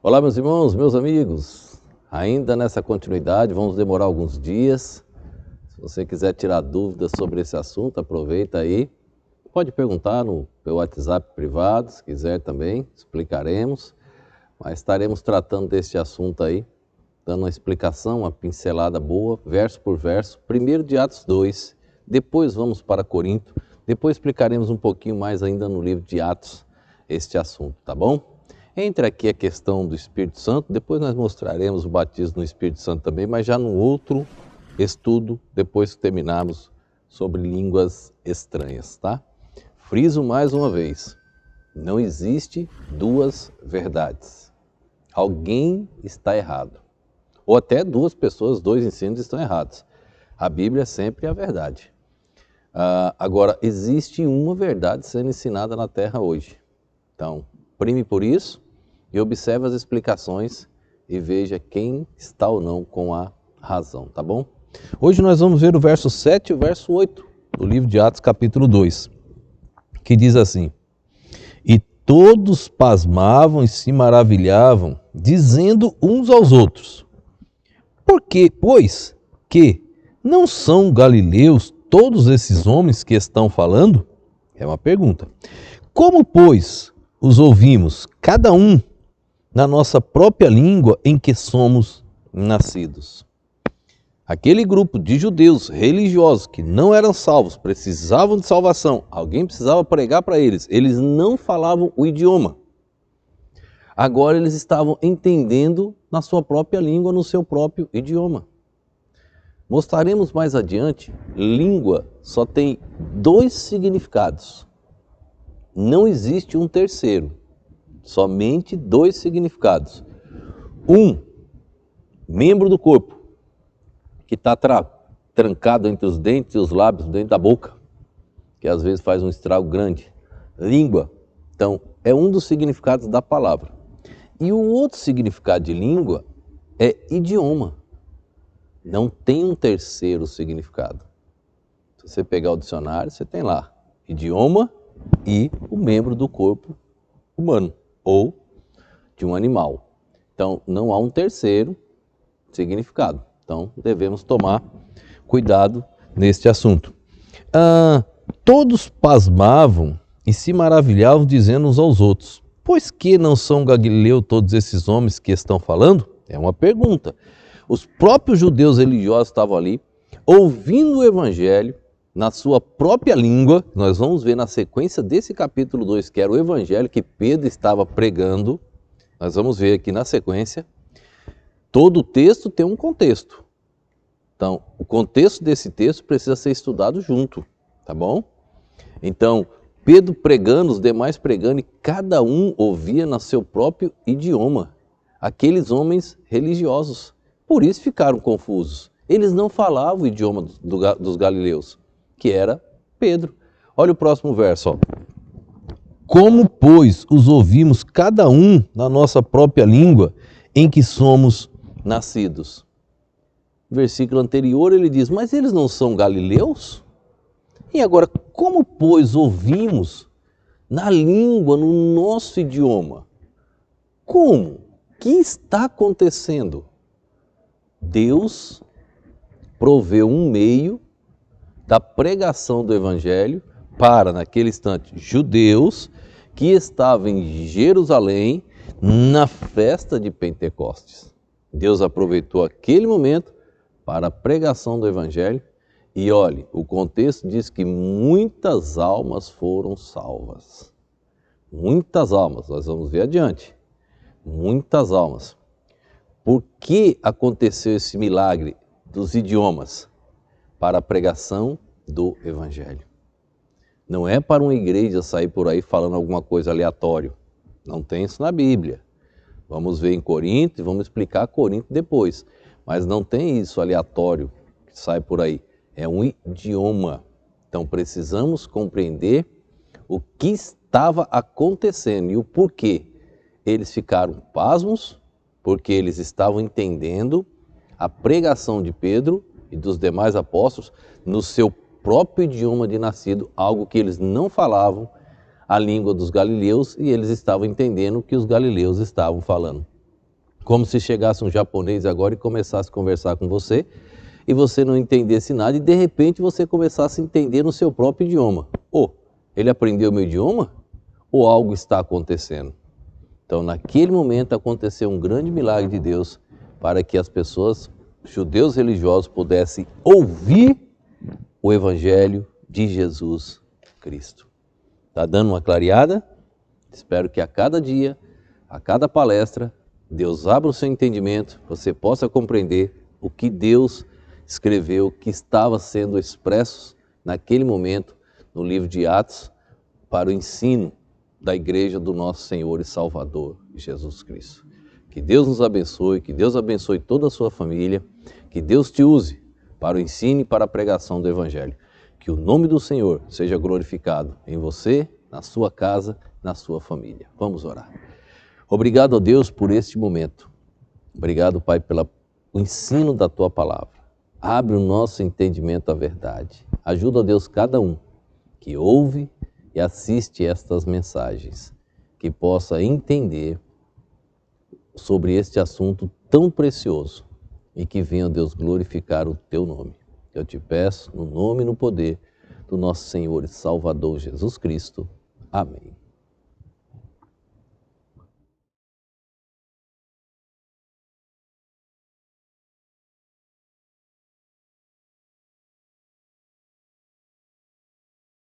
Olá, meus irmãos, meus amigos. Ainda nessa continuidade, vamos demorar alguns dias. Se você quiser tirar dúvidas sobre esse assunto, aproveita aí. Pode perguntar no meu WhatsApp privado, se quiser também, explicaremos. Mas estaremos tratando deste assunto aí, dando uma explicação, uma pincelada boa, verso por verso. Primeiro de Atos 2, depois vamos para Corinto, depois explicaremos um pouquinho mais ainda no livro de Atos este assunto, tá bom? Entre aqui a questão do Espírito Santo, depois nós mostraremos o batismo no Espírito Santo também, mas já no outro estudo, depois que terminarmos sobre línguas estranhas, tá? Friso mais uma vez, não existe duas verdades. Alguém está errado. Ou até duas pessoas, dois ensinos estão errados. A Bíblia sempre é a verdade. Agora, existe uma verdade sendo ensinada na Terra hoje. Então, prime por isso e observe as explicações e veja quem está ou não com a razão, tá bom? Hoje nós vamos ver o verso 7 e o verso 8 do livro de Atos, capítulo 2, que diz assim: E todos pasmavam e se maravilhavam, dizendo uns aos outros: Por que, pois, que não são galileus todos esses homens que estão falando? É uma pergunta. Como, pois, os ouvimos, cada um na nossa própria língua em que somos nascidos? Aquele grupo de judeus religiosos que não eram salvos, precisavam de salvação, alguém precisava pregar para eles, eles não falavam o idioma. Agora eles estavam entendendo na sua própria língua, no seu próprio idioma. Mostraremos mais adiante, língua só tem dois significados. Não existe um terceiro, somente dois significados. Um, membro do corpo, que está trancado entre os dentes e os lábios, dentro da boca, que às vezes faz um estrago grande. Língua, então, é um dos significados da palavra. E o outro significado de língua é idioma. Não tem um terceiro significado. Se você pegar o dicionário, você tem lá idioma e o membro do corpo humano ou de um animal. Então, não há um terceiro significado. Então, devemos tomar cuidado neste assunto. Todos pasmavam e se maravilhavam, dizendo uns aos outros: Pois que não são galileus todos esses homens que estão falando? É uma pergunta. Os próprios judeus religiosos estavam ali, ouvindo o evangelho na sua própria língua. Nós vamos ver na sequência desse capítulo 2, que era o evangelho que Pedro estava pregando. Nós vamos ver aqui na sequência. Todo texto tem um contexto. Então, o contexto desse texto precisa ser estudado junto, tá bom? Então, Pedro pregando, os demais pregando, e cada um ouvia no seu próprio idioma. Aqueles homens religiosos. Por isso ficaram confusos. Eles não falavam o idioma dos galileus, que era Pedro. Olha o próximo verso. Ó. Como, pois, os ouvimos cada um na nossa própria língua em que somos nascidos? Versículo anterior ele diz: Mas eles não são galileus? E agora, como, pois, ouvimos na língua, no nosso idioma? Como? O que está acontecendo? Deus proveu um meio da pregação do evangelho para, naquele instante, judeus que estavam em Jerusalém na festa de Pentecostes. Deus aproveitou aquele momento para a pregação do evangelho e olhe, o contexto diz que muitas almas foram salvas. Muitas almas, nós vamos ver adiante. Muitas almas. Por que aconteceu esse milagre dos idiomas? Para a pregação do evangelho. Não é para uma igreja sair por aí falando alguma coisa aleatória. Não tem isso na Bíblia. Vamos ver em Corinto e vamos explicar Corinto depois. Mas não tem isso aleatório que sai por aí. É um idioma. Então precisamos compreender o que estava acontecendo e o porquê. Eles ficaram pasmos porque eles estavam entendendo a pregação de Pedro e dos demais apóstolos no seu próprio idioma de nascido, algo que eles não falavam, a língua dos galileus, e eles estavam entendendo o que os galileus estavam falando. Como se chegasse um japonês agora e começasse a conversar com você e você não entendesse nada e de repente você começasse a entender no seu próprio idioma. Ele aprendeu meu idioma? Ou algo está acontecendo? Então, naquele momento aconteceu um grande milagre de Deus para que as pessoas, judeus religiosos, pudessem ouvir o Evangelho de Jesus Cristo. Está dando uma clareada? Espero que a cada dia, a cada palestra, Deus abra o seu entendimento, você possa compreender o que Deus escreveu, que estava sendo expresso naquele momento no livro de Atos para o ensino da igreja do nosso Senhor e Salvador, Jesus Cristo. Que Deus nos abençoe, que Deus abençoe toda a sua família, que Deus te use para o ensino e para a pregação do Evangelho. Que o nome do Senhor seja glorificado em você, na sua casa, na sua família. Vamos orar. Obrigado a Deus por este momento. Obrigado, Pai, pelo ensino da Tua Palavra. Abre o nosso entendimento à verdade. Ajuda, Deus, cada um que ouve e assiste estas mensagens, que possa entender sobre este assunto tão precioso e que venha, Deus, glorificar o Teu nome. Eu te peço, no nome e no poder do nosso Senhor e Salvador Jesus Cristo. Amém.